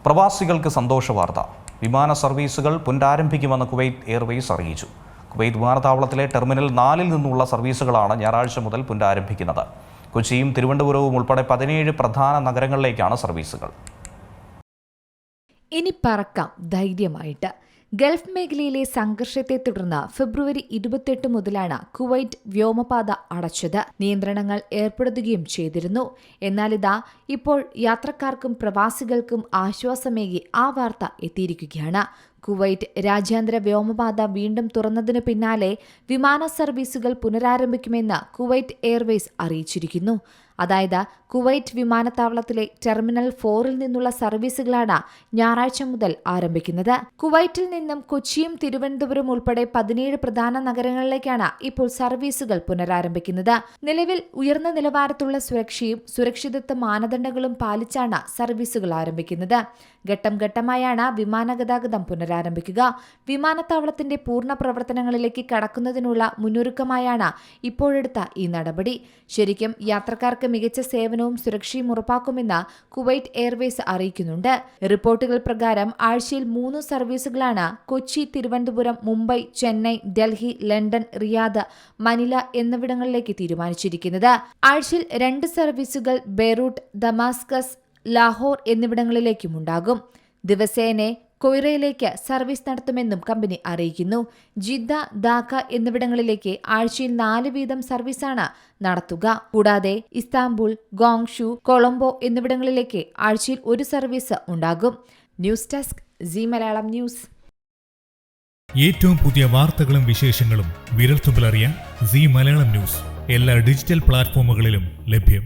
പ്രവാസികൾക്ക് സന്തോഷ വാർത്ത. വിമാന സർവീസുകൾ പുനരാരംഭിക്കുമെന്ന് കുവൈറ്റ് എയർവേസ് അറിയിച്ചു. കുവൈറ്റ് വിമാനത്താവളത്തിലെ ടെർമിനൽ 4-ൽ നിന്നുള്ള സർവീസുകളാണ് ഞായറാഴ്ച മുതൽ പുനരാരംഭിക്കുന്നത്. കൊച്ചിയും തിരുവനന്തപുരവും ഉൾപ്പെടെ 17 പ്രധാന നഗരങ്ങളിലേക്കാണ് സർവീസുകൾ. ഇനി പറക്കാം ധൈര്യമായിട്ട്. ഗൾഫ് മേഖലയിലെ സംഘർഷത്തെ തുടർന്ന് ഫെബ്രുവരി 28 മുതലാണ് കുവൈറ്റ് വ്യോമപാത അടച്ചത്. നിയന്ത്രണങ്ങൾ ഏർപ്പെടുത്തുകയും ചെയ്തിരുന്നു. എന്നാൽ ഇപ്പോൾ യാത്രക്കാർക്കും പ്രവാസികൾക്കും ആശ്വാസമേകി ആ വാർത്ത എത്തിയിരിക്കുകയാണ്. കുവൈറ്റ് രാജ്യാന്തര വ്യോമപാത വീണ്ടും തുറന്നതിനു പിന്നാലെ വിമാന സർവീസുകൾ പുനരാരംഭിക്കുമെന്ന് കുവൈറ്റ് എയർവേസ് അറിയിച്ചിരിക്കുന്നു. അതായത് കുവൈറ്റ് വിമാനത്താവളത്തിലെ ടെർമിനൽ 4-ൽ നിന്നുള്ള സർവീസുകളാണ് ഞായറാഴ്ച മുതൽ ആരംഭിക്കുന്നത്. കുവൈറ്റിൽ നിന്നും കൊച്ചിയും തിരുവനന്തപുരം ഉൾപ്പെടെ 17 പ്രധാന നഗരങ്ങളിലേക്കാണ് ഇപ്പോൾ സർവീസുകൾ പുനരാരംഭിക്കുന്നത്. നിലവിൽ ഉയർന്ന നിലവാരത്തിലുള്ള സുരക്ഷയും സുരക്ഷിതത്വ മാനദണ്ഡങ്ങളും പാലിച്ചാണ് സർവീസുകൾ ആരംഭിക്കുന്നത്. ഘട്ടം ഘട്ടമായാണ് വിമാന ഗതാഗതം പുനരാരംഭിക്കുക. വിമാനത്താവളത്തിന്റെ പൂർണ്ണ പ്രവർത്തനങ്ങളിലേക്ക് കടക്കുന്നതിനുള്ള മുന്നൊരുക്കമായാണ് ഇപ്പോഴെടുത്ത ഈ നടപടി. ശരിക്കും യാത്രക്കാർക്ക് മികച്ച സേവനവും സുരക്ഷയും ഉറപ്പാക്കുമെന്ന് കുവൈറ്റ് എയർവേസ് അറിയിക്കുന്നുണ്ട്. റിപ്പോർട്ടുകൾ പ്രകാരം ആഴ്ചയിൽ 3 സർവീസുകളാണ് Kochi, Thiruvananthapuram, Mumbai, Chennai, Delhi, London, Riyadh, Manila എന്നിവിടങ്ങളിലേക്ക് തീരുമാനിച്ചിരിക്കുന്നത്. ആഴ്ചയിൽ 2 സർവീസുകൾ ബെയ്റൂട്ട്, ദമാസ്കസ്, ലാഹോർ എന്നിവിടങ്ങളിലേക്കുമുണ്ടാകും. ദിവസേന കൊയ്റയിലേക്ക് സർവീസ് നടത്തുമെന്നും കമ്പനി അറിയിക്കുന്നു. ജിദ്ദ, ധാക്ക എന്നിവിടങ്ങളിലേക്ക് ആഴ്ചയിൽ 4 വീതം സർവീസാണ് നടത്തുക. കൂടാതെ ഇസ്താംബുൾ, ഗോങ്ഷു, കൊളംബോ എന്നിവിടങ്ങളിലേക്ക് ആഴ്ചയിൽ 1 സർവീസ് ഉണ്ടാകും. News desk Zee Malayalam news. ഏറ്റവും പുതിയ വാർത്തകളും വിശേഷങ്ങളും വിരൽത്തുമ്പിലറിയാൻ സീ മലയാളം ന്യൂസ് എല്ലാ ഡിജിറ്റൽ പ്ലാറ്റ്ഫോമുകളിലും ലഭ്യം.